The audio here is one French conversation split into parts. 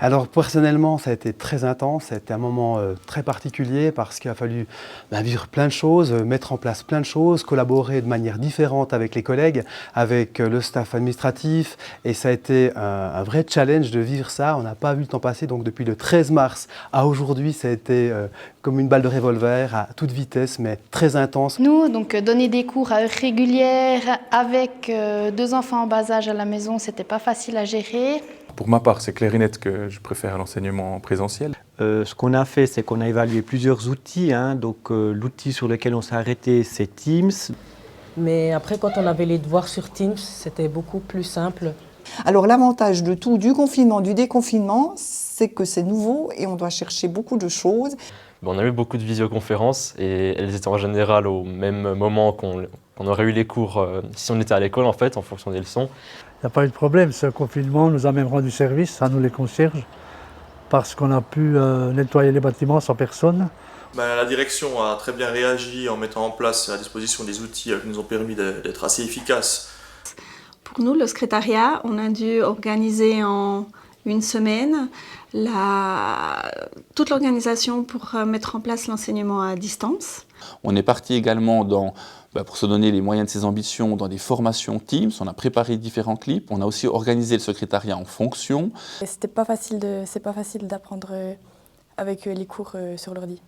Alors personnellement, ça a été très intense, ça a été un moment très particulier parce qu'il a fallu vivre plein de choses, mettre en place plein de choses, collaborer de manière différente avec les collègues, avec le staff administratif et ça a été un vrai challenge de vivre ça. On n'a pas vu le temps passer, donc depuis le 13 mars à aujourd'hui, ça a été comme une balle de revolver à toute vitesse mais très intense. Nous, donc donner des cours à heures régulières avec 2 enfants en bas âge à la maison, c'était pas facile à gérer. Pour ma part, c'est clair et net que je préfère l'enseignement présentiel. Ce qu'on a fait, c'est qu'on a évalué plusieurs outils. Donc, l'outil sur lequel on s'est arrêté, c'est Teams. Mais après, quand on avait les devoirs sur Teams, c'était beaucoup plus simple. Alors l'avantage de tout, du confinement, du déconfinement, c'est que c'est nouveau et on doit chercher beaucoup de choses. On a eu beaucoup de visioconférences et elles étaient en général au même moment qu'on aurait eu les cours si on était à l'école en fait, en fonction des leçons. Il n'y a pas eu de problème, ce confinement nous a même rendu service, à nous les concierges, parce qu'on a pu nettoyer les bâtiments sans personne. La direction a très bien réagi en mettant en place à disposition des outils qui nous ont permis d'être assez efficaces. Pour nous, le secrétariat, on a dû organiser en une semaine toute l'organisation pour mettre en place l'enseignement à distance. On est parti également pour se donner les moyens de ses ambitions dans des formations Teams. On a préparé différents clips. On a aussi organisé le secrétariat en fonction. C'est pas facile d'apprendre avec les cours sur l'ordi.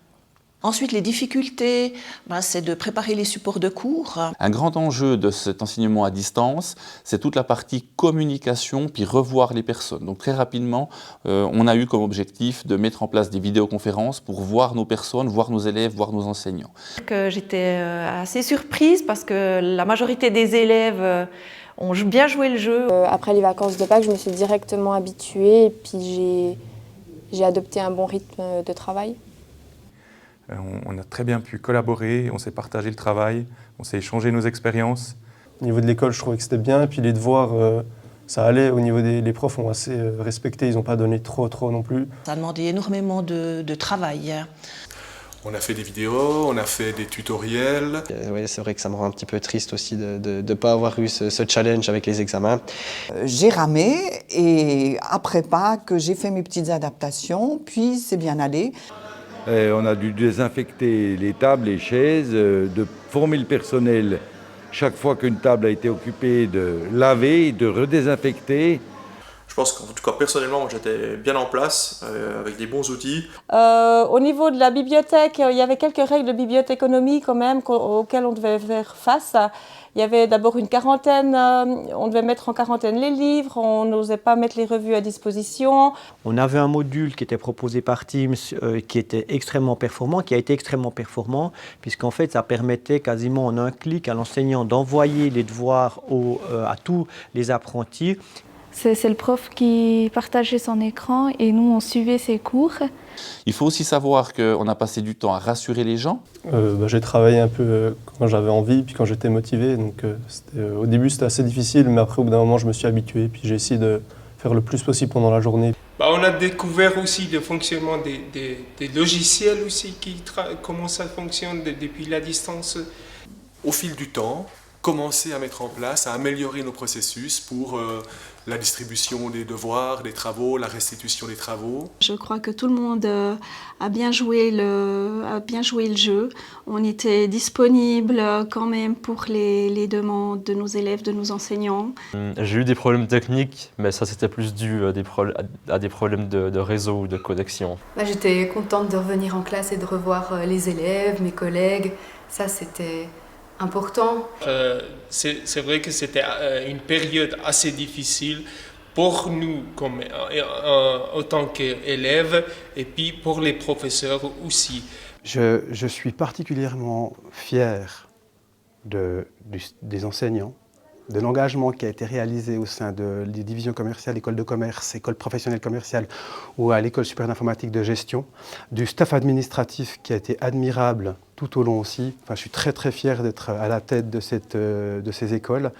Ensuite, les difficultés, c'est de préparer les supports de cours. Un grand enjeu de cet enseignement à distance, c'est toute la partie communication, puis revoir les personnes. Donc très rapidement, on a eu comme objectif de mettre en place des vidéoconférences pour voir nos personnes, voir nos élèves, voir nos enseignants. J'étais assez surprise parce que la majorité des élèves ont bien joué le jeu. Après les vacances de Pâques, je me suis directement habituée et puis j'ai adopté un bon rythme de travail. On a très bien pu collaborer, on s'est partagé le travail, on s'est échangé nos expériences. Au niveau de l'école, je trouvais que c'était bien, et puis les devoirs, ça allait. Au niveau les profs ont assez respecté, ils n'ont pas donné trop non plus. Ça a demandé énormément de travail. On a fait des vidéos, on a fait des tutoriels. Oui, c'est vrai que ça me rend un petit peu triste aussi de ne pas avoir eu ce challenge avec les examens. J'ai ramé et après Pâques, j'ai fait mes petites adaptations, puis c'est bien allé. On a dû désinfecter les tables, les chaises, de former le personnel chaque fois qu'une table a été occupée, de laver, de redésinfecter. Je pense qu'en tout cas, personnellement, j'étais bien en place, avec des bons outils. Au niveau de la bibliothèque, il y avait quelques règles de bibliothéconomie quand même auxquelles on devait faire face. Il y avait d'abord une quarantaine, on devait mettre en quarantaine les livres, on n'osait pas mettre les revues à disposition. On avait un module qui était proposé par Teams qui était extrêmement performant, qui a été extrêmement performant, puisqu'en fait ça permettait quasiment en un clic à l'enseignant d'envoyer les devoirs à tous les apprentis. C'est le prof qui partageait son écran et nous, on suivait ses cours. Il faut aussi savoir qu'on a passé du temps à rassurer les gens. J'ai travaillé un peu quand j'avais envie, puis quand j'étais motivé. Donc, au début, c'était assez difficile, mais après, au bout d'un moment, je me suis habitué. Puis j'ai essayé de faire le plus possible pendant la journée. On a découvert aussi le fonctionnement des logiciels aussi, comment ça fonctionne depuis la distance. Au fil du temps, commencer à mettre en place, à améliorer nos processus pour la distribution des devoirs, des travaux, la restitution des travaux. Je crois que tout le monde a bien joué le jeu. On était disponible quand même pour les demandes de nos élèves, de nos enseignants. J'ai eu des problèmes techniques, mais ça c'était plus dû à des problèmes de réseau ou de connexion. J'étais contente de revenir en classe et de revoir les élèves, mes collègues. Ça, c'était important. C'est vrai que c'était une période assez difficile pour nous en tant qu'élèves et puis pour les professeurs aussi. Je suis particulièrement fier des enseignants, de l'engagement qui a été réalisé au sein des divisions commerciales, écoles de commerce, écoles professionnelles commerciales ou à l'école supérieure d'informatique de gestion, du staff administratif qui a été admirable tout au long aussi. Enfin, je suis très fier d'être à la tête de ces écoles.